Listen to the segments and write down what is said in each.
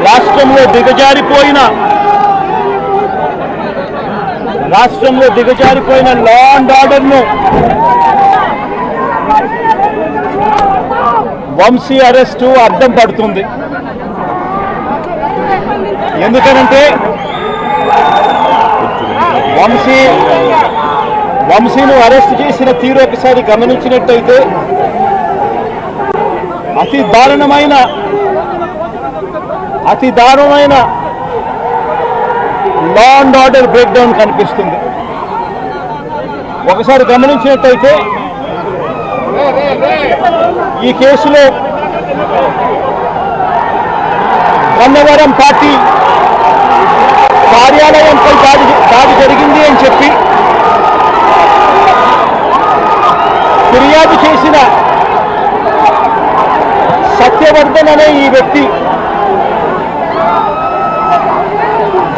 రాష్ట్రంలో దిగజారిపోయిన law and ఆర్డర్ను Vamsi arrest అర్థం పడుతుంది. ఎందుకనంటే వంశీను అరెస్ట్ చేసిన తీరు ఒకసారి గమనించినట్టయితే అతి దారుణమైన law and order break down కనిపిస్తుంది. ఒకసారి గమనించినట్టయితే ఈ కేసులో గన్నవరం పార్టీ కార్యాలయంపై దాడి జరిగింది అని చెప్పి ఫిర్యాదు చేసిన సత్యవర్ధన్ అనే ఈ వ్యక్తి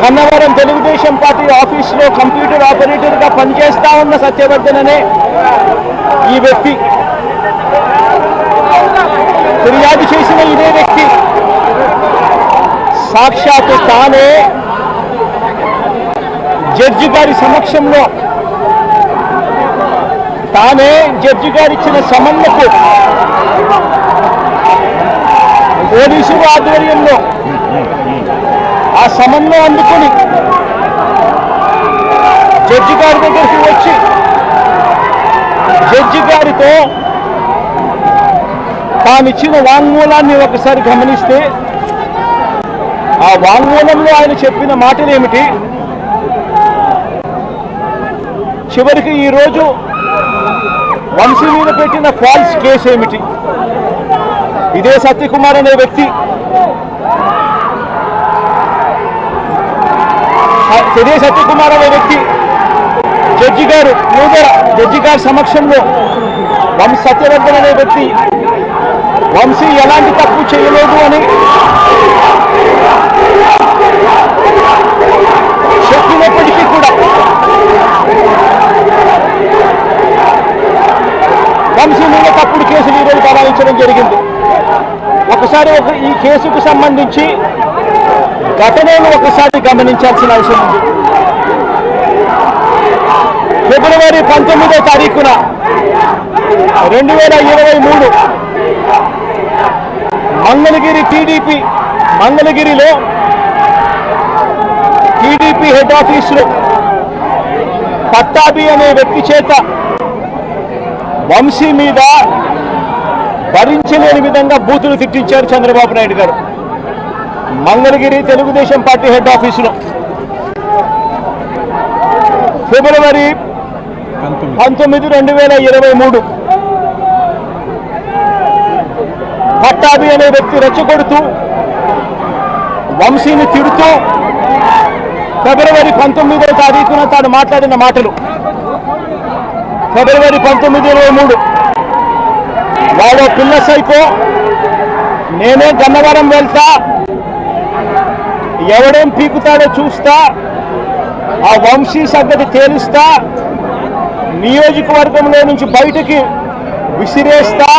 గన్నవరం తెలుగుదేశం పార్టీ ఆఫీసులో కంప్యూటర్ ఆపరేటర్గా పనిచేస్తా ఉన్న సత్యవర్ధన్ అనే ఈ వ్యక్తి ఫిర్యాదు చేసిన ఇదే వ్యక్తి సాక్షాత్తు తానే జడ్జి గారి సమక్షంలో జడ్జి గారు ఇచ్చిన సమన్లకు పోలీసుల ఆధ్వర్యంలో ఆ సమన్ను అందుకుని జడ్జి గారి దగ్గరికి వచ్చి జడ్జి గారితో తానిచ్చిన వాంగ్మూలాన్ని ఒకసారి గమనిస్తే ఆ వాంగ్మూలంలో ఆయన చెప్పిన మాటలు ఏమిటి, చివరికి ఈరోజు వంశీ మీద పెట్టిన ఫాల్స్ కేసు ఏమిటి, ఇదే సత్యకుమార్ అనే వ్యక్తి జడ్జి గారి సమక్షంలో సత్యవర్ధన్ అనే వ్యక్తి వంశీ ఎలాంటి తప్పు చేయలేదు అని చెప్పినప్పటికీ కూడా వంశీ మీద తప్పుడు కేసులు ఈరోజు బనాయించడం జరిగింది. ఒకసారి ఈ కేసుకు సంబంధించి ఘటనను ఒకసారి గమనించాల్సిన అవసరం ఉంది. ఫిబ్రవరి 19వ తారీఖున 2023 మంగళగిరిలో టీడీపీ హెడ్ ఆఫీసులో పట్టాభి అనే వ్యక్తి చేత వంశీ మీద భరించలేని విధంగా బూతులు తిట్టించారు చంద్రబాబు నాయుడు గారు. మంగళగిరి తెలుగుదేశం పార్టీ హెడ్ ఆఫీసులో ఫిబ్రవరి 19, 2023 పట్టాభి అనే వ్యక్తి రెచ్చగొడుతూ వంశీని తిడుతూ ఫిబ్రవరి 19వ తారీఖున తాను మాట్లాడిన మాటలు. ఫిబ్రవరి 19, 2023 వాడో పిల్ల సైకో, నేనే గన్నవరం వెళ్తా, ఎవడేం పీకుతాడో చూస్తా, ఆ వంశీ సంగతి తేలుస్తా, నియోజకవర్గంలో నుంచి బయటికి విసిరేస్తా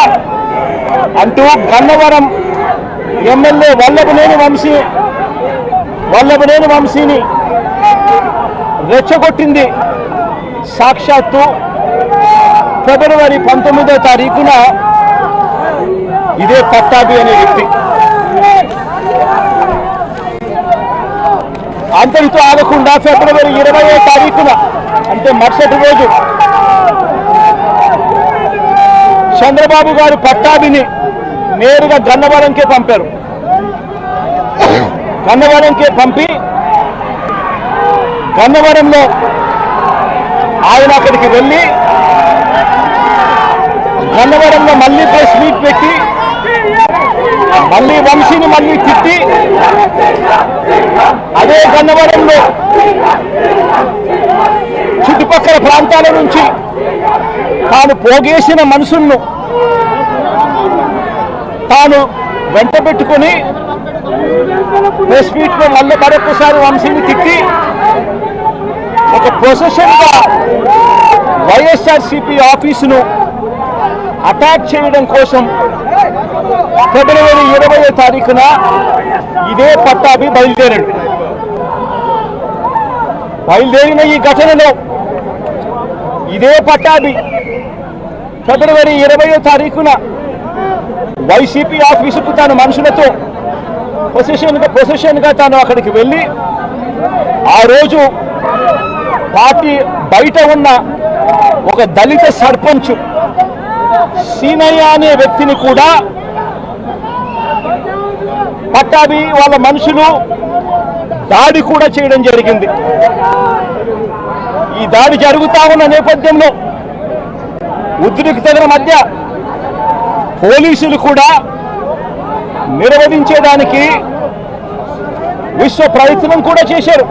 అంటూ గన్నవరం ఎమ్మెల్యే వల్లభనేని వంశీని రెచ్చగొట్టింది సాక్షాత్తు ఫిబ్రవరి 19వ తారీఖున ఇదే పట్టాభి అనే వ్యక్తి. అంతటితో ఆగకుండా ఫిబ్రవరి 20వ తారీఖున అంటే మరుసటి రోజు చంద్రబాబు గారు పట్టాభిని నేరుగా గన్నవరంకే పంపారు. గన్నవరంకే పంపి గన్నవరంలో ఆయన అక్కడికి వెళ్ళి గన్నవరంలో మళ్ళీ ప్రెస్ మీట్ పెట్టి మళ్ళీ వంశీని మళ్ళీ తిట్టి అదే గన్నవరంలో చుట్టుపక్కల ప్రాంతాల నుంచి తాను పోగేసిన మనసును తాను వెంట పెట్టుకుని ప్రెస్ మీట్లో మళ్ళీ మరొకసారి వంశీని తిట్టి ఒక ప్రొసెషన్గా వైఎస్ఆర్సీపీ ఆఫీసును అటాక్ చేయడం కోసం ఫిబ్రవరి 20వ తారీఖున ఇదే పట్టాభి బయలుదేరిన ఈ ఘటనలో ఇదే పట్టాభి ఫిబ్రవరి 20వ తారీఖున వైసీపీ ఆఫీసుకు తన మనుషులతో పొజిషన్గా తాను అక్కడికి వెళ్ళి ఆ రోజు పార్టీ బయట ఉన్న ఒక దళిత సర్పంచ్ సీనయ్య అనే వ్యక్తిని కూడా పట్టాభి వాళ్ళ మనుషులు దాడి కూడా చేయడం జరిగింది. ఈ దాడి జరుగుతా ఉన్న నేపథ్యంలో ఉద్రిక్తతల మధ్య పోలీసులు కూడా నిర్వహించేదానికి విశ్వ ప్రయత్నం కూడా చేశారు.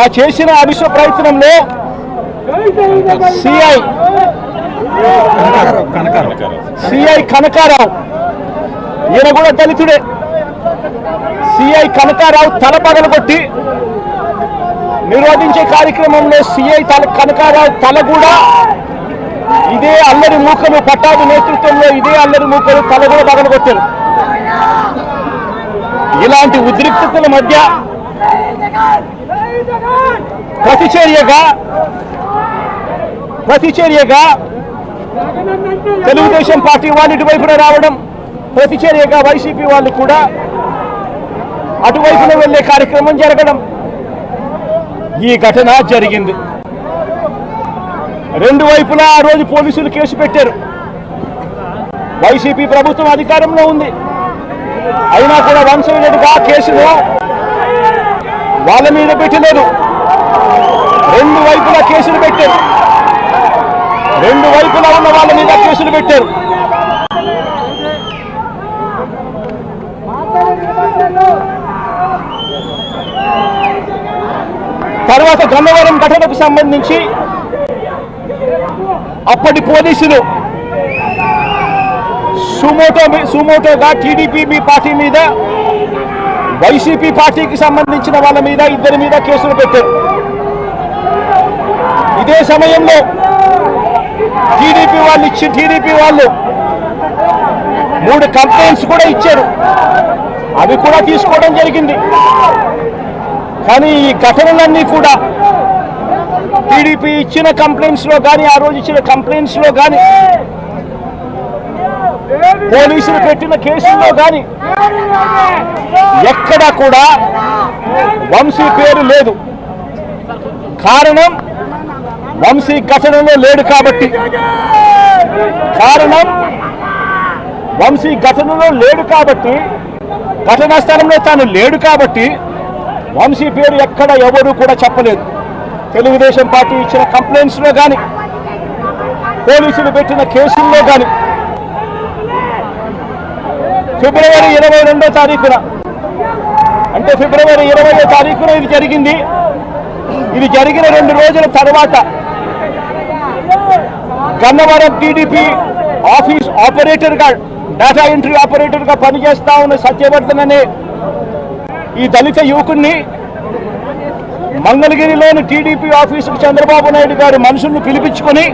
ఆ చేసిన విశ్వ ప్రయత్నంలో సిఐ కనకారావు, ఈయన కూడా దళితుడే, సిఐ కనకారావు తల పగలగొట్టి నిర్వహించే కార్యక్రమంలో సిఐ కనకారావు తల కూడా ఇదే అల్లరి మూకలు పట్టాభి నేతృత్వంలో ఇదే అల్లరి మూకలు తల కూడా పగలగొట్టారు. ఇలాంటి ఉద్రిక్తతల మధ్య ప్రతిచర్యగా తెలుగుదేశం పార్టీ వాళ్ళు ఇటువైపున రావడం, ప్రతిచర్యగా వైసీపీ వాళ్ళు కూడా అటువైపున వెళ్లే కార్యక్రమం జరగడం, ఈ ఘటన జరిగింది. రెండు వైపులా ఆ రోజు పోలీసులు కేసు పెట్టారు. వైసీపీ ప్రభుత్వం అధికారంలో ఉంది, అయినా కూడా వంశీయుడిగా కేసులు వాళ్ళ మీద పెట్టలేదు. రెండు వైపులా కేసులు పెట్టారు, రెండు వైపులా ఉన్న వాళ్ళ మీద కేసులు పెట్టారు. తర్వాత గన్నవరం ఘటనకు సంబంధించి అప్పటి పోలీసులు సుమోటోగా టీడీపీ పార్టీ మీద, వైసీపీ పార్టీకి సంబంధించిన వాళ్ళ మీద, ఇద్దరి మీద కేసులు పెట్టారు. ఇదే సమయంలో టీడీపీ వాళ్ళు 3 కంప్లైంట్స్ కూడా ఇచ్చారు, అవి కూడా తీసుకోవడం జరిగింది. కానీ ఈ ఘటనలన్నీ కూడా టీడీపీ ఇచ్చిన కంప్లైంట్స్లో కానీ, ఆ రోజు ఇచ్చిన కంప్లైంట్స్లో కానీ, పోలీసులు పెట్టిన కేసుల్లో కానీ ఎక్కడా కూడా వంశీ పేరు లేదు. కారణం వంశీ ఘటనలో లేడు కాబట్టి, ఘటనా స్థలంలో తాను లేడు కాబట్టి వంశీ పేరు ఎక్కడ ఎవరు కూడా చెప్పలేదు. తెలుగుదేశం పార్టీ ఇచ్చిన కంప్లైంట్స్లో కానీ, పోలీసులు పెట్టిన కేసుల్లో కానీ ఫిబ్రవరి 22వ తారీఖున, అంటే ఫిబ్రవరి 20వ తారీఖున ఇది జరిగింది. ఇది జరిగిన 2 రోజుల తర్వాత గన్నవరం టీడీపీ ఆఫీస్ ఆపరేటర్గా, డేటా ఎంట్రీ ఆపరేటర్గా పనిచేస్తా ఉన్న సత్యవర్ధన్ అనే ఈ దళిత యువకుడిని మంగళగిరిలోని టీడీపీ ఆఫీసుకు చంద్రబాబు నాయుడు గారు మనుషులను పిలిపించుకొని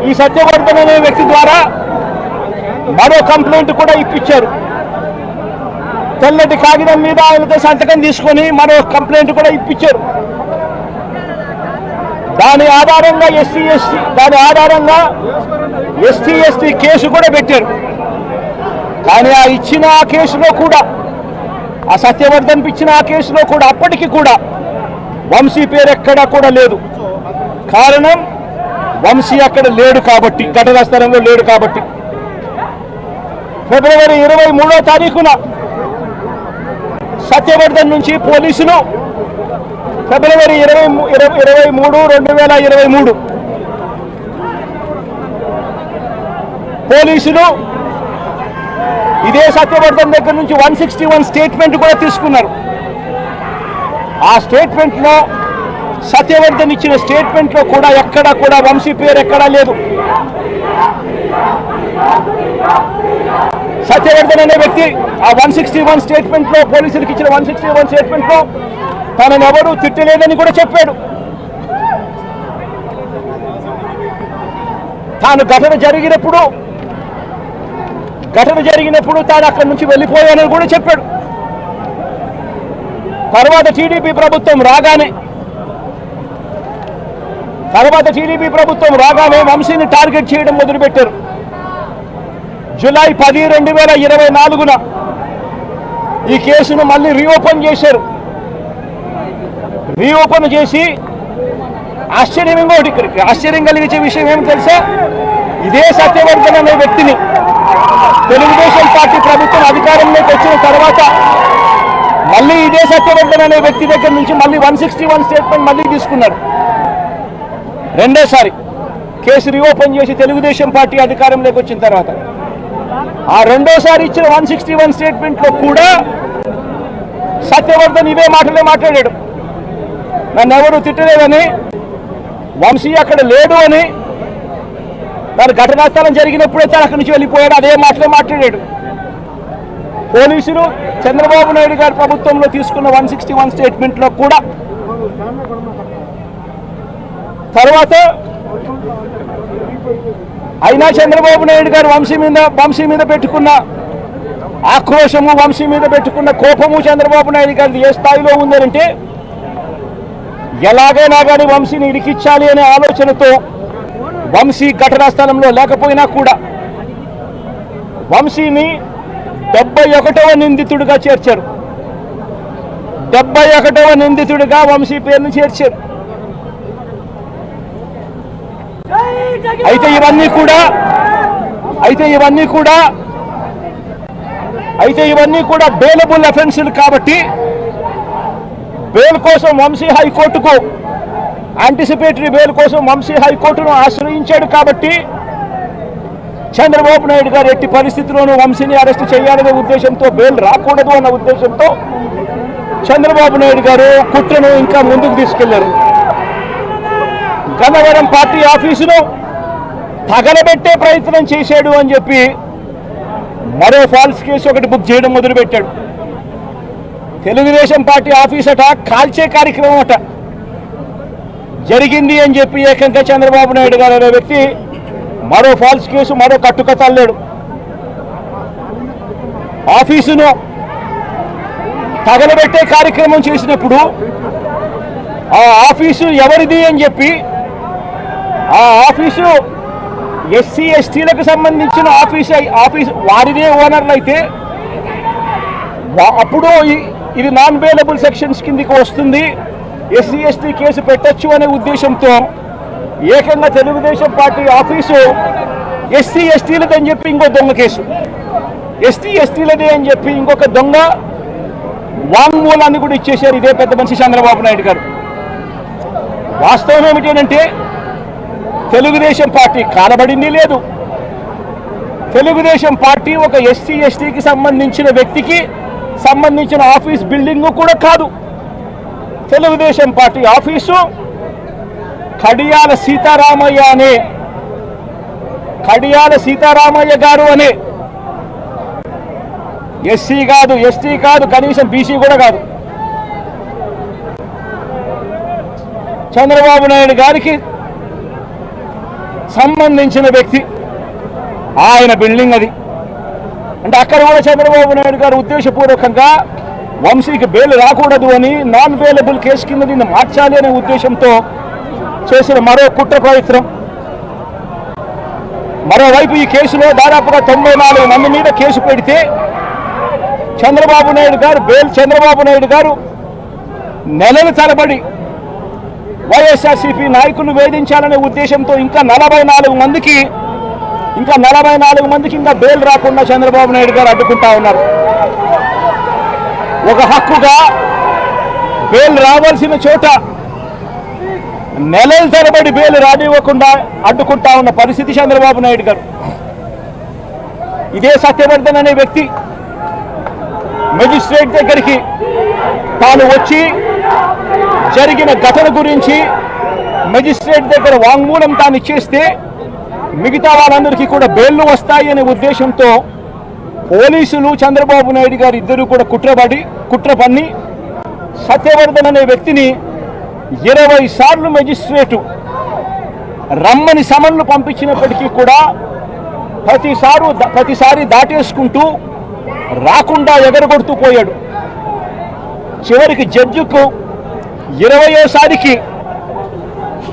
ఈ సత్యవర్ధన్ అనే వ్యక్తి ద్వారా మరో కంప్లైంట్ కూడా ఇప్పించారు. తెల్లటి కాగితం మీద ఆయనతో సంతకం తీసుకొని మరో కంప్లైంట్ కూడా ఇప్పించారు. దాని ఆధారంగా ఎస్టీ ఎస్టీ కేసు కూడా పెట్టారు. కానీ ఆ ఇచ్చిన ఆ కేసులో కూడా, ఆ సత్యవర్ధన్ ఇచ్చిన ఆ కేసులో కూడా అప్పటికి కూడా వంశీ పేరు ఎక్కడా కూడా లేదు. కారణం వంశీ అక్కడ లేడు కాబట్టి, ఘటనా స్థలంలో లేడు కాబట్టి. ఫిబ్రవరి 23వ తారీఖున సత్యవర్ధన్ నుంచి పోలీసులు ఫిబ్రవరి 2023 పోలీసులు ఇదే సత్యవర్ధన్ దగ్గర నుంచి 161 స్టేట్మెంట్ కూడా తీసుకున్నారు. ఆ స్టేట్మెంట్లో సత్యవర్ధన్ ఇచ్చిన స్టేట్మెంట్లో కూడా ఎక్కడా కూడా వంశీ పేరు ఎక్కడా లేదు. సత్యవర్ధన్ అనే వ్యక్తి ఆ 161 స్టేట్మెంట్లో, పోలీసులకు ఇచ్చిన 161 స్టేట్మెంట్లో తనను ఎవరు తిట్టలేదని కూడా చెప్పాడు. తాను ఘటన జరిగినప్పుడు తాను అక్కడి నుంచి వెళ్ళిపోయానని కూడా చెప్పాడు. తర్వాత టీడీపీ ప్రభుత్వం రాగానే వంశీని టార్గెట్ చేయడం మొదలుపెట్టారు. జూలై 10, 2024 ఈ కేసును మళ్ళీ రీఓపెన్ చేశారు. రీఓపెన్ చేసి ఆశ్చర్యం కలిగించే విషయం ఏమి తెలుసా? ఇదే సత్యవర్ధన్ అనే వ్యక్తిని తెలుగుదేశం పార్టీ ప్రభుత్వం అధికారంలోకి వచ్చిన తర్వాత మళ్ళీ ఇదే సత్యవర్ధన్ అనే వ్యక్తి దగ్గర నుంచి మళ్ళీ 161 స్టేట్మెంట్ మళ్ళీ తీసుకున్నారు. రెండోసారి కేసు రీఓపెన్ చేసి తెలుగుదేశం పార్టీ అధికారంలోకి వచ్చిన తర్వాత ఆ రెండోసారి ఇచ్చిన 161 స్టేట్మెంట్లో కూడా సత్యవర్ధన్ ఇవే మాటలే మాట్లాడాడు. నన్ను ఎవరు తిట్టలేదని, వంశీ అక్కడ లేడు అని, తన ఘటనా స్థలం జరిగినప్పుడే తను అక్కడి నుంచి వెళ్ళిపోయాడు, అదే మాటలే మాట్లాడాడు. పోలీసులు చంద్రబాబు నాయుడు గారి ప్రభుత్వంలో తీసుకున్న 161 స్టేట్మెంట్లో కూడా తర్వాత అయినా చంద్రబాబు నాయుడు గారు వంశీ మీద పెట్టుకున్న ఆక్రోశము, వంశీ మీద పెట్టుకున్న కోపము చంద్రబాబు నాయుడు గారిది ఏ స్థాయిలో ఉందంటే ఎలాగైనా కానీ వంశీని ఇరికించాలి అనే ఆలోచనతో వంశీ ఘటనా స్థలంలో లేకపోయినా కూడా వంశీని 71వ నిందితుడిగా చేర్చారు. 71వ నిందితుడిగా వంశీ పేరును చేర్చారు. అయితే ఇవన్నీ కూడా బెయిలబుల్ అఫెన్సులు కాబట్టి బెయిల్ కోసం వంశీ హైకోర్టుకు యాంటిసిపేటరీ బెయిల్ కోసం వంశీ హైకోర్టును ఆశ్రయించాడు. కాబట్టి చంద్రబాబు నాయుడు గారు ఎట్టి పరిస్థితుల్లోనూ వంశీని అరెస్ట్ చేయాలనే ఉద్దేశంతో, బెయిల్ రాకూడదు అన్న ఉద్దేశంతో చంద్రబాబు నాయుడు గారు కుట్రను ఇంకా ముందుకు తీసుకెళ్లారు. గన్నవరం పార్టీ ఆఫీసును తగలబెట్టే ప్రయత్నం చేశాడు అని చెప్పి మరో ఫాల్స్ కేసు ఒకటి బుక్ చేయడం మొదలుపెట్టాడు. తెలుగుదేశం పార్టీ ఆఫీస్ అట కాల్చే కార్యక్రమం అట జరిగింది అని చెప్పి ఏకంగా చంద్రబాబు నాయుడు గారు అనే వ్యక్తి మరో ఫాల్స్ కేసు, మరో కట్టుకథ అల్లాడు. ఆఫీసును తగలబెట్టే కార్యక్రమం చేసినప్పుడు ఆ ఆఫీసు ఎవరిది అని చెప్పి, ఆ ఆఫీసు ఎస్సీ ఎస్టీలకు సంబంధించిన ఆఫీస్ వారిదే ఓనర్లు అయితే అప్పుడు ఇది నాన్ బెయిలబుల్ సెక్షన్స్ కిందికి వస్తుంది, ఎస్సీ ఎస్టీ కేసు పెట్టచ్చు అనే ఉద్దేశంతో ఏకంగా తెలుగుదేశం పార్టీ ఆఫీసు ఎస్సీ ఎస్టీలదని చెప్పి ఇంకో దొంగ కేసు, ఎస్టీ ఎస్టీలదే అని చెప్పి ఇంకొక దొంగ వాంగ్మూలాన్ని కూడా ఇచ్చేశారు ఇదే పెద్ద మనిషి చంద్రబాబు నాయుడు గారు. వాస్తవం ఏమిటంటే తెలుగుదేశం పార్టీ కాలబడింది లేదు. తెలుగుదేశం పార్టీ ఒక ఎస్సీ ఎస్టీకి సంబంధించిన వ్యక్తికి సంబంధించిన ఆఫీస్ బిల్డింగ్ కూడా కాదు. తెలుగుదేశం పార్టీ ఆఫీసు కడియాల సీతారామయ్య గారు అనే ఎస్సీ కాదు, ఎస్టీ కాదు, కనీసం బీసీ కూడా కాదు, చంద్రబాబు నాయుడు గారికి సంబంధించిన వ్యక్తి ఆయన బిల్డింగ్ అది. అంటే అక్కడ కూడా చంద్రబాబు నాయుడు గారు ఉద్దేశపూర్వకంగా వంశీకి బెయిల్ రాకూడదు అని నాన్ బెయిలబుల్ కేసు కింద దీన్ని మార్చాలి అనే ఉద్దేశంతో చేసిన మరో కుట్ర ప్రయత్నం. మరోవైపు ఈ కేసులో దాదాపుగా 94 మంది మీద కేసు పెడితే చంద్రబాబు నాయుడు గారు నెలల తరబడి వైఎస్ఆర్సీపీ నాయకులు వేధించాలనే ఉద్దేశంతో ఇంకా 44 మందికి ఇంకా బెయిల్ రాకుండా చంద్రబాబు నాయుడు గారు అడ్డుకుంటా ఉన్నారు. ఒక హక్కుగా బెయిల్ రావాల్సిన చోట నెలల తరబడి బెయిల్ రానివ్వకుండా అడ్డుకుంటా ఉన్న పరిస్థితి చంద్రబాబు నాయుడు గారు. ఇదే సత్యవర్ధన్ అనే వ్యక్తి మెజిస్ట్రేట్ దగ్గరికి తాను వచ్చి జరిగిన ఘటన గురించి మెజిస్ట్రేట్ దగ్గర వాంగ్మూలం తాను ఇచ్చేస్తే మిగతా వాళ్ళందరికీ కూడా బెయిల్లు వస్తాయి అనే ఉద్దేశంతో పోలీసులు చంద్రబాబు నాయుడు గారు ఇద్దరు కూడా కుట్ర పన్ని సత్యవర్ధన్ అనే వ్యక్తిని 20 సార్లు మెజిస్ట్రేటు రమ్మని సమన్లు పంపించినప్పటికీ కూడా ప్రతిసారి దాటేసుకుంటూ రాకుండా ఎగరగొడుతూ పోయాడు. చివరికి జడ్జికు 20వ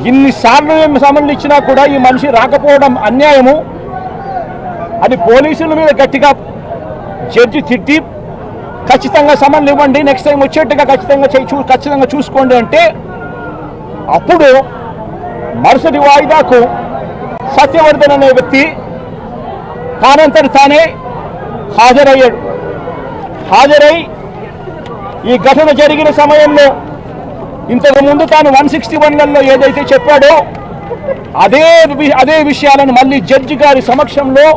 ఇన్నిసార్లు సమన్లు ఇచ్చినా కూడా ఈ మనిషి రాకపోవడం అన్యాయము అని పోలీసుల మీద గట్టిగా జడ్జి తిట్టి ఖచ్చితంగా సమన్లు ఇవ్వండి, నెక్స్ట్ టైం వచ్చేట్టుగా ఖచ్చితంగా చూసుకోండి అంటే అప్పుడు మరుసటి వాయిదాకు సత్యవర్ధన్ అనే వ్యక్తి తానంతట తానే హాజరై ఈ ఘటన జరిగిన సమయంలో ఇంతకు ముందు తాను 161లలో ఏదైతే చెప్పాడో అదే విషయాలను మళ్ళీ జడ్జి గారి సమక్షంలో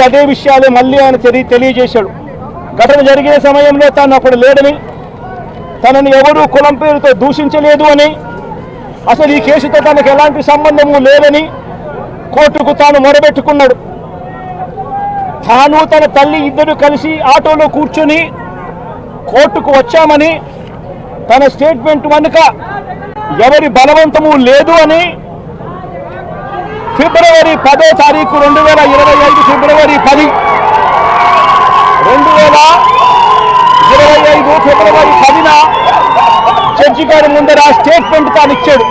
అదే విషయాలు ఆయన తెలియజేశాడు. ఘటన జరిగిన సమయంలో తాను అప్పుడు లేడని, తనని ఎవరూ కులం పేరుతో దూషించలేదు అని, అసలు ఈ కేసుతో తనకు ఎలాంటి సంబంధము లేదని కోర్టుకు తాను మొరబెట్టుకున్నాడు. తాను తన తల్లి ఇద్దరు కలిసి ఆటోలో కూర్చొని కోర్టుకు వచ్చామని, తన స్టేట్మెంట్ వెనుక ఎవరి బలవంతము లేదు అని ఫిబ్రవరి 10వ తారీఖు 2025 ఫిబ్రవరి 10 2025 ఫిబ్రవరి 10న జడ్జి గారి ముందర స్టేట్మెంట్ తాను ఇచ్చాడు.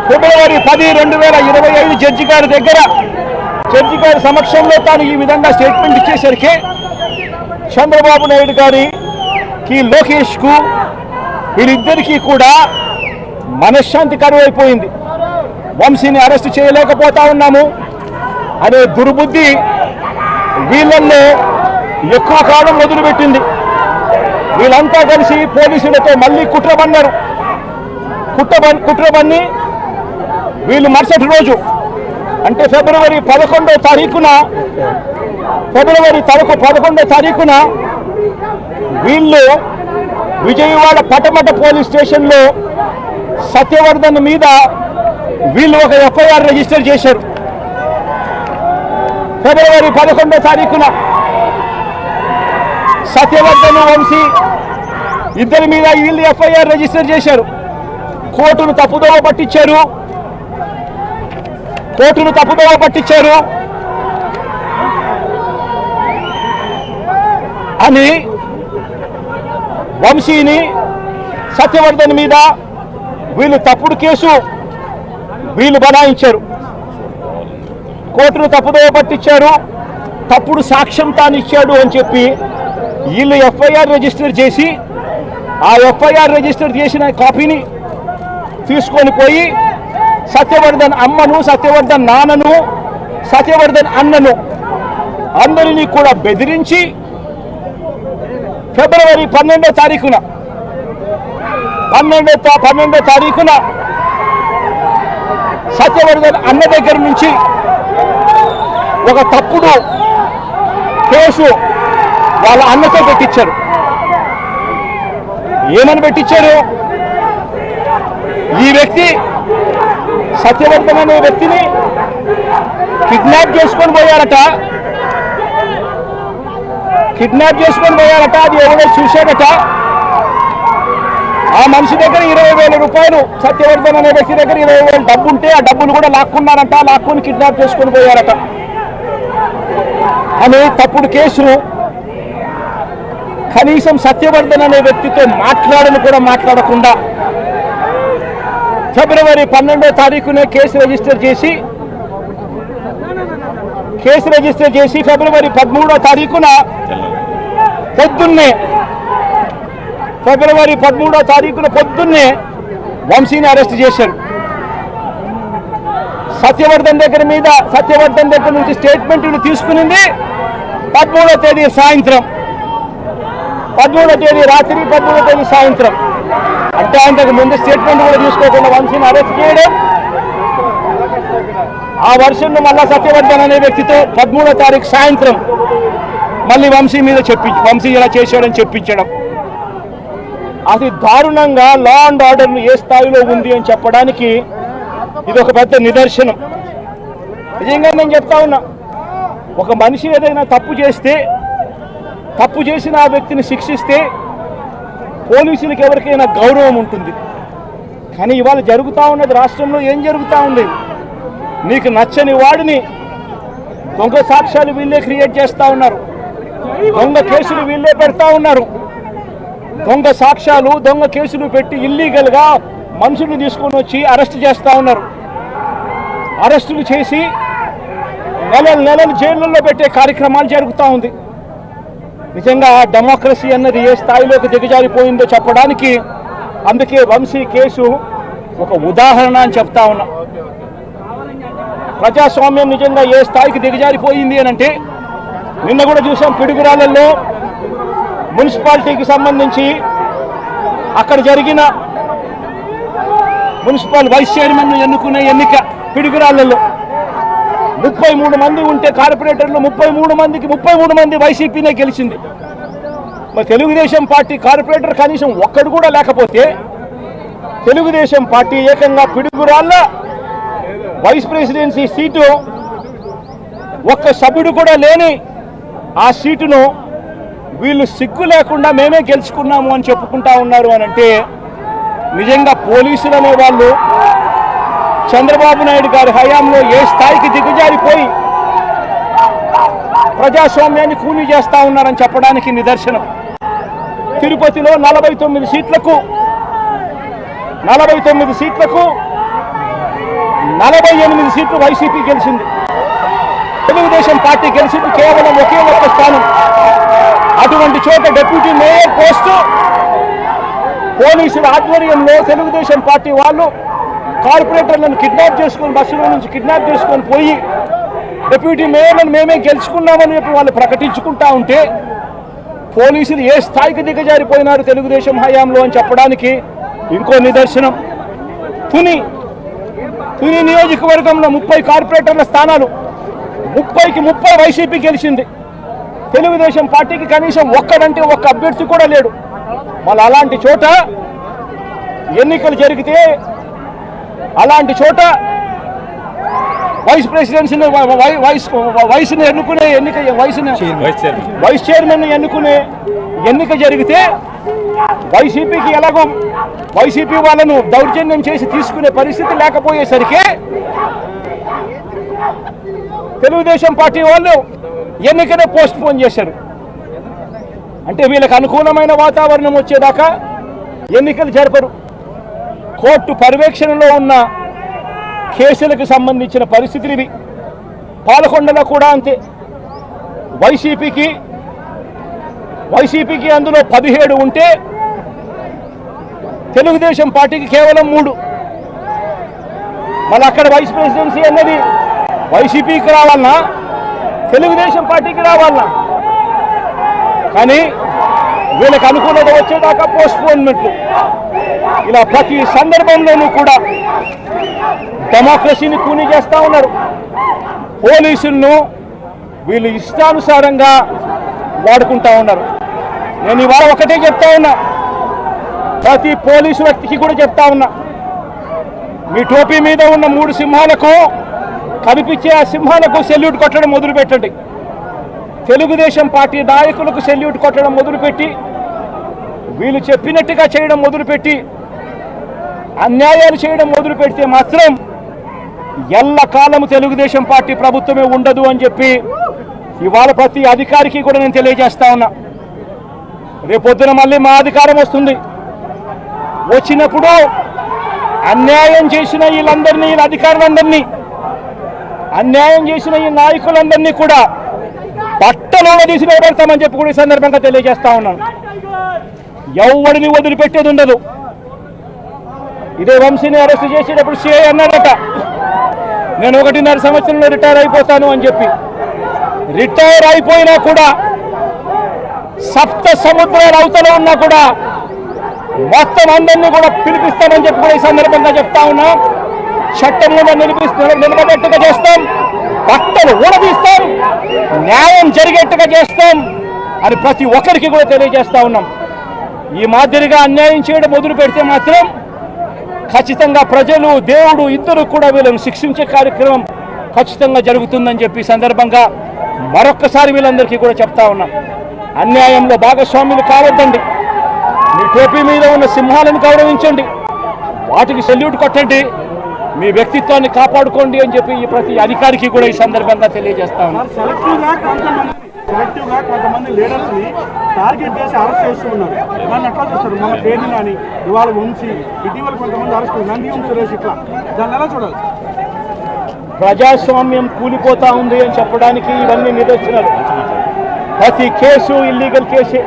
ఫిబ్రవరి 10, 2025 జడ్జి గారి దగ్గర జడ్జి గారి సమక్షంలో తాను ఈ విధంగా స్టేట్మెంట్ ఇచ్చేసరికి చంద్రబాబు నాయుడు గారికి, లోకేష్కు వీళ్ళిద్దరికీ కూడా మనశ్శాంతి కరువైపోయింది. వంశీని అరెస్ట్ చేయలేకపోతా ఉన్నాము అనే దుర్బుద్ధి వీళ్ళల్లో ఎక్కువ కాలం మొదలుపెట్టింది. వీళ్ళంతా కలిసి పోలీసులతో మళ్ళీ కుట్రబన్నారు. కుట్రబన్ని వీళ్ళు మరుసటి రోజు అంటే ఫిబ్రవరి 11వ తారీఖున వీళ్ళు విజయవాడ పటమట పోలీస్ స్టేషన్లో సత్యవర్ధన్ మీద వీళ్ళు ఒక ఎఫ్ఐఆర్ రిజిస్టర్ చేశారు. ఫిబ్రవరి 11వ తారీఖున సత్యవర్ధన్, వంశీ ఇద్దరి మీద వీళ్ళు ఎఫ్ఐఆర్ రిజిస్టర్ చేశారు. కోర్టును తప్పుదోవ పట్టించారు అని వంశీని, సత్యవర్ధన్ మీద వీళ్ళు తప్పుడు కేసు బనాయించారు. కోర్టును తప్పుదోవ పట్టించారు, తప్పుడు సాక్ష్యం తాను ఇచ్చాడు అని చెప్పి వీళ్ళు ఎఫ్ఐఆర్ రిజిస్టర్ చేసి ఆ ఎఫ్ఐఆర్ రిజిస్టర్ చేసిన కాపీని తీసుకొని పోయి సత్యవర్ధన్ అమ్మను, సత్యవర్ధన్ నాన్నను, సత్యవర్ధన్ అన్నను అందరినీ కూడా బెదిరించి ఫిబ్రవరి 12వ తారీఖున సత్యవర్ధన్ అన్న దగ్గర నుంచి ఒక తప్పుడు కేసు వాళ్ళ అన్నతో పెట్టించారు. ఏమని పెట్టించారు? ఈ వ్యక్తి సత్యవర్ధన్ అనే వ్యక్తిని కిడ్నాప్ చేసుకొని పోయారట. అది ఎవడో చూశాడట. ఆ మనిషి దగ్గర 20,000 రూపాయలు, సత్యవర్ధన్ అనే వ్యక్తి దగ్గర 20,000 డబ్బు ఉంటే ఆ డబ్బులు కూడా లాక్కొని కిడ్నాప్ చేసుకొని పోయారట అని తప్పుడు కేసును కనీసం సత్యవర్ధన్ అనే వ్యక్తితో మాట్లాడకుండా ఫిబ్రవరి 12వ తారీఖునే కేసు రిజిస్టర్ చేసి ఫిబ్రవరి 13వ తారీఖున పొద్దున్నే వంశీని అరెస్ట్ చేశారు. సత్యవర్ధన్ దగ్గర నుంచి స్టేట్మెంట్లు తీసుకునింది 13వ తేదీ సాయంత్రం, 13వ తేదీ రాత్రి, 13వ తేదీ సాయంత్రం. అంటే అంతకు ముందు స్టేట్మెంట్ కూడా తీసుకోకుండా వంశీని అరెస్ట్ చేయడం, ఆ వర్షన్ను మళ్ళా సత్యవర్ధన్ అనే వ్యక్తితో 13వ తారీఖు సాయంత్రం మళ్ళీ వంశీ ఇలా చేశాడని చెప్పించడం, అది దారుణంగా లా అండ్ ఆర్డర్ ఏ స్థాయిలో ఉంది అని చెప్పడానికి ఇది ఒక పెద్ద నిదర్శనం. నిజంగా నేను చెప్తా ఉన్నా, ఒక మనిషి ఏదైనా తప్పు చేసిన ఆ వ్యక్తిని శిక్షిస్తే పోలీసులకు ఎవరికైనా గౌరవం ఉంటుంది. కానీ ఇవాళ జరుగుతూ ఉన్నది రాష్ట్రంలో ఏం జరుగుతూ ఉంది? నీకు నచ్చని వాడిని దొంగ సాక్ష్యాలు వీళ్ళే క్రియేట్ చేస్తూ ఉన్నారు, దొంగ కేసులు వీళ్ళే పెడతా ఉన్నారు. దొంగ సాక్ష్యాలు దొంగ కేసులు పెట్టి ఇల్లీగల్గా మనుషులు తీసుకొని వచ్చి అరెస్ట్ చేస్తూ ఉన్నారు. అరెస్టులు చేసి నెలలు జైళ్ళల్లో పెట్టే కార్యక్రమాలు జరుగుతూ ఉంది. నిజంగా డెమోక్రసీ అన్నది ఏ స్థాయిలోకి దిగజారిపోయిందో చెప్పడానికి అందుకే వంశీ కేసు ఒక ఉదాహరణ అని చెప్తా ఉన్నా. ప్రజాస్వామ్యం నిజంగా ఏ స్థాయికి దిగజారిపోయింది అని అంటే నిన్న కూడా చూసాం. పిడుగురాళ్ళల్లో మున్సిపాలిటీకి సంబంధించి అక్కడ జరిగిన మున్సిపల్ వైస్ చైర్మన్ ఎన్నుకునే ఎన్నిక పిడుగురాళ్ళల్లో 33 మంది ఉంటే కార్పొరేటర్లు 33 మంది వైసీపీనే గెలిచింది. మరి తెలుగుదేశం పార్టీ కార్పొరేటర్ కనీసం ఒక్కడు కూడా లేకపోతే తెలుగుదేశం పార్టీ ఏకంగా పిడుగురాళ్ళ వైస్ ప్రెసిడెన్సీ సీటు ఒక్క సభ్యుడు కూడా లేని ఆ సీటును వీళ్ళు సిగ్గు లేకుండా మేమే గెలుచుకున్నాము అని చెప్పుకుంటా ఉన్నారు అని అంటే నిజంగా పోలీసులు అనే వాళ్ళు చంద్రబాబు నాయుడు గారి హయాంలో ఏ స్థాయికి దిగజారిపోయి ప్రజాస్వామ్యాన్ని కూలీ చేస్తా ఉన్నారని చెప్పడానికి నిదర్శనం. తిరుపతిలో 49 సీట్లకు 48 సీట్లు వైసీపీ గెలిచింది. తెలుగుదేశం పార్టీ గెలిచింది కేవలం ఒకే ఒక్క స్థానం. అటువంటి చోట డిప్యూటీ మేయర్ పోస్టు పోలీసుల ఆధ్వర్యంలో తెలుగుదేశం పార్టీ వాళ్ళు కార్పొరేటర్లను కిడ్నాప్ చేసుకొని బస్సులో నుంచి కిడ్నాప్ చేసుకొని పోయి డిప్యూటీ మేయర్లను మేమే గెలుచుకున్నామని చెప్పి వాళ్ళు ప్రకటించుకుంటా ఉంటే పోలీసులు ఏ స్థాయికి దిగజారిపోయినారు తెలుగుదేశం హయాంలో అని చెప్పడానికి ఇంకో నిదర్శనం. తుని నియోజకవర్గంలో 30 కార్పొరేటర్ల స్థానాలు 30కి 30 వైసీపీ గెలిచింది. తెలుగుదేశం పార్టీకి కనీసం ఒక్కడంటే ఒక్క అభ్యర్థి కూడా లేడు. మళ్ళీ అలాంటి చోట ఎన్నికలు జరిగితే అలాంటి చోట వైస్ ప్రెసిడెన్సీని వయసును ఎన్నుకునే ఎన్నిక వైస్ చైర్మన్ ఎన్నుకునే ఎన్నిక జరిగితే వైసీపీకి ఎలాగో వైసీపీ వాళ్ళను దౌర్జన్యం చేసి తీసుకునే పరిస్థితి లేకపోయేసరికి తెలుగుదేశం పార్టీ వాళ్ళు ఎన్నికనే పోస్ట్ పోన్ చేశారు. అంటే వీళ్ళకి అనుకూలమైన వాతావరణం వచ్చేదాకా ఎన్నికలు జరపరు. కోర్టు పర్యవేక్షణలో ఉన్న కేసులకు సంబంధించిన పరిస్థితులు ఇవి. పాలకొండలో కూడా అంతే. వైసీపీకి అందులో 17 ఉంటే తెలుగుదేశం పార్టీకి కేవలం 3. మళ్ళీ అక్కడ వైస్ ప్రెసిడెన్సీ అన్నది వైసీపీకి రావాలన్నా తెలుగుదేశం పార్టీకి రావాలన్నా కానీ వీళ్ళకి అనుకూలత వచ్చేదాకా పోస్ట్పోన్మెంట్లు. ఇలా ప్రతి సందర్భంలోనూ కూడా డెమోక్రసీని కూనీ చేస్తూ ఉన్నారు. పోలీసులను వీళ్ళు ఇష్టానుసారంగా వాడుకుంటా ఉన్నారు. నేను ఇవాళ ఒకటే చెప్తా ఉన్నా, ప్రతి పోలీసు వ్యక్తికి కూడా చెప్తా ఉన్నా, మీ టోపీ మీద ఉన్న 3 సింహాలకు కనిపించే ఆ సింహాలకు సెల్యూట్ కొట్టడం మొదలుపెట్టండి. తెలుగుదేశం పార్టీ నాయకులకు సెల్యూట్ కొట్టడం మొదలుపెట్టి వీళ్ళు చెప్పినట్టుగా చేయడం మొదలుపెట్టి అన్యాయాలు చేయడం మొదలు పెడితే మాత్రం ఎల్లకాలము తెలుగుదేశం పార్టీ ప్రభుత్వమే ఉండదు అని చెప్పి ఇవాళ ప్రతి అధికారికి కూడా నేను తెలియజేస్తా ఉన్నా. రేపొద్దున మళ్ళీ మా అధికారం వస్తుంది. వచ్చినప్పుడు అన్యాయం చేసిన వీళ్ళందరినీ, వీళ్ళ అధికారులందరినీ, అన్యాయం చేసిన ఈ నాయకులందరినీ కూడా బట్టలోనే తీసి నిలబెడతామని చెప్పి కూడా ఈ సందర్భంగా తెలియజేస్తా ఉన్నాను. ఎవరిని వదిలిపెట్టేది ఉండదు. ఇదే వంశీని అరెస్ట్ చేసేటప్పుడు సిఐ అన్నాడట, నేను 1.5 సంవత్సరంలో రిటైర్ అయిపోతాను అని చెప్పి. రిటైర్ అయిపోయినా కూడా సప్త సముద్రాల అవతల ఉన్నా కూడా మొత్తం అందరినీ కూడా పిలిపిస్తామని చెప్పి కూడా ఈ సందర్భంగా చెప్తా ఉన్నా. చట్టం కూడా నిలబడేట్టుగా చేస్తాం, బట్టలు ఊడదీస్తాం, న్యాయం జరిగేట్టుగా చేస్తాం అని ప్రతి ఒక్కరికి కూడా తెలియజేస్తా ఉన్నాం. ఈ మాదిరిగా అన్యాయం చేయడం మొదలు పెడితే మాత్రం ఖచ్చితంగా ప్రజలు, దేవుడు ఇద్దరు కూడా వీళ్ళని శిక్షించే కార్యక్రమం ఖచ్చితంగా జరుగుతుందని చెప్పి సందర్భంగా మరొక్కసారి వీళ్ళందరికీ కూడా చెప్తా ఉన్నాం. అన్యాయంలో భాగస్వాములు కావద్దండి. మీ టోపీ మీద ఉన్న సింహాలను గౌరవించండి. వాటికి సెల్యూట్ కొట్టండి, మీ వ్యక్తిత్వాన్ని కాపాడుకోండి అని చెప్పి ఈ ప్రతి అధికారికి కూడా ఈ సందర్భంగా తెలియజేస్తా ఉన్నాను. సెలెక్టివ్గా కొంతమంది లీడర్స్ని టార్గెట్ చేసి అరెస్ట్ చేస్తూ ఉన్నారు. దాన్ని ఎట్లా చూస్తారు? మన పేరుని కానీ ఇవాళ వంశీ, ఇటీవల కొంతమంది అరెస్ట్, నంది సురేష్, ఇట్లా దాన్ని ఎలా చూడాలి? ప్రజాస్వామ్యం కూలిపోతా ఉంది అని చెప్పడానికి ఇవన్నీ నిదర్శనాలు. ప్రతి కేసు ఇల్లీగల్ కేసే.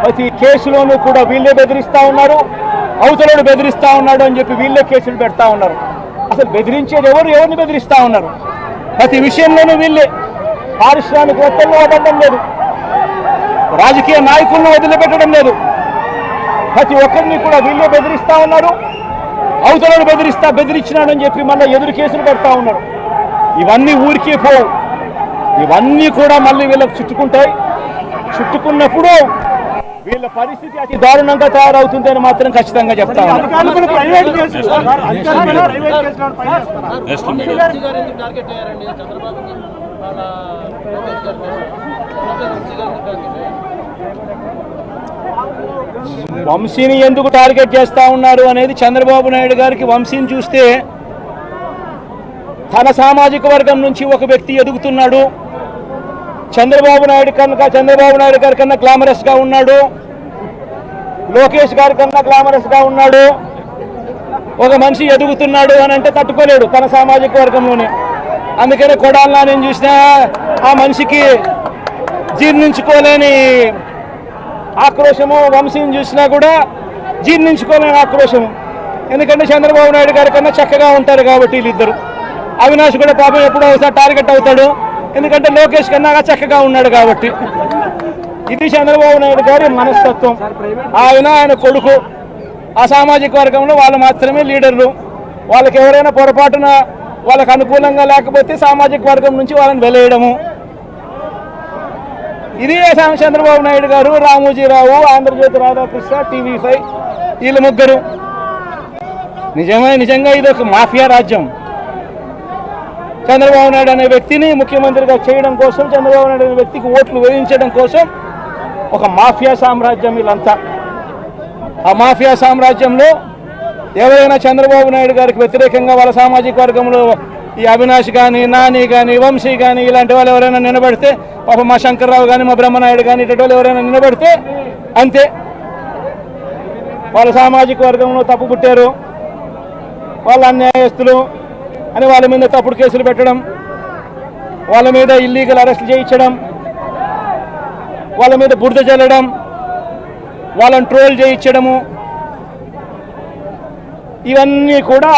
ప్రతి కేసులోనూ కూడా వీళ్ళే బెదిరిస్తూ ఉన్నారు, అవతలను బెదిరిస్తూ ఉన్నాడు అని చెప్పి వీళ్ళే కేసులు పెడతా ఉన్నారు. అసలు బెదిరించేది ఎవరిని బెదిరిస్తూ ఉన్నారు? ప్రతి విషయంలోనూ వీళ్ళే. పారిశ్రామికవేత్తలను వదలడం లేదు, రాజకీయ నాయకులను వదిలిపెట్టడం లేదు. ప్రతి ఒక్కరిని కూడా వీళ్ళే బెదిరిస్తూ ఉన్నారు, అవతలను బెదిరించినాడని చెప్పి మళ్ళీ ఎదురు కేసులు పెడతా ఉన్నారు. ఇవన్నీ ఊరికే పోవు, ఇవన్నీ కూడా మళ్ళీ వీళ్ళకి చుట్టుకుంటాయి. చుట్టుకున్నప్పుడు వీళ్ళ పరిస్థితి అతి దారుణంగా తయారవుతుంది అని మాత్రం ఖచ్చితంగా చెప్తా ఉన్నాను. వంశీని ఎందుకు టార్గెట్ చేస్తా ఉన్నారు అనేది చంద్రబాబు నాయుడు గారికి వంశీని చూస్తే తన సామాజిక వర్గం నుంచి ఒక వ్యక్తి ఎదుగుతున్నాడు, చంద్రబాబు నాయుడు గారి కన్నా గ్లామరస్ గా ఉన్నాడు, లోకేష్ గారి కన్నా గ్లామరస్ గా ఉన్నాడు. ఒక మనిషి ఎదుగుతున్నాడు అని అంటే తట్టుకోలేడు తన సామాజిక వర్గంలోనే. అందుకనే కొడాలని నేను చూసినా ఆ మనిషికి జీర్ణించుకోలేని ఆక్రోశము, వంశీని చూసినా కూడా జీర్ణించుకోలేని ఆక్రోశము. ఎందుకంటే చంద్రబాబు నాయుడు గారి కన్నా చక్కగా ఉంటారు కాబట్టి వీళ్ళిద్దరు. అవినాష్ కూడా పాపం ఎప్పుడో ఒకసారి టార్గెట్ అవుతాడు, ఎందుకంటే లోకేష్ కన్నా చక్కగా ఉన్నాడు కాబట్టి. ఇది చంద్రబాబు నాయుడు గారి మనస్తత్వం. ఆయన కొడుకు, ఆ సామాజిక వర్గంలో వాళ్ళు మాత్రమే లీడర్లు. వాళ్ళకి ఎవరైనా పొరపాటున వాళ్ళకు అనుకూలంగా లేకపోతే సామాజిక వర్గం నుంచి వాళ్ళని వెలేయడము. ఇది చంద్రబాబు నాయుడు గారు, రామోజీరావు, ఆంధ్రజ్యోతి రాధాకృష్ణ, TV5 వీళ్ళు ముగ్గురు. నిజంగా ఇది ఒక మాఫియా రాజ్యం. చంద్రబాబు నాయుడు అనే వ్యక్తిని ముఖ్యమంత్రిగా చేయడం కోసం, చంద్రబాబు నాయుడు అనే వ్యక్తికి ఓట్లు వేయించడం కోసం ఒక మాఫియా సామ్రాజ్యం వీళ్ళంతా. ఆ మాఫియా సామ్రాజ్యంలో ఎవరైనా చంద్రబాబు నాయుడు గారికి వ్యతిరేకంగా వాళ్ళ సామాజిక వర్గంలో ఈ అవినాష్ కానీ, నాని కానీ, వంశీ కానీ ఇలాంటి వాళ్ళు ఎవరైనా నిలబడితే, పాపం మా శంకర్రావు కానీ, మా బ్రహ్మనాయుడు కానీ ఇటువంటి వాళ్ళు ఎవరైనా నిలబడితే అంతే, వాళ్ళ సామాజిక వర్గంలో తప్పు పుట్టారు, వాళ్ళ అన్యాయస్తులు అని వాళ్ళ మీద తప్పుడు కేసులు పెట్టడం, వాళ్ళ మీద ఇల్లీగల్ అరెస్ట్ చేయించడం, వాళ్ళ మీద బురద చల్లడం, వాళ్ళని ట్రోల్ చేయించడము, ఇవన్నీ కూడా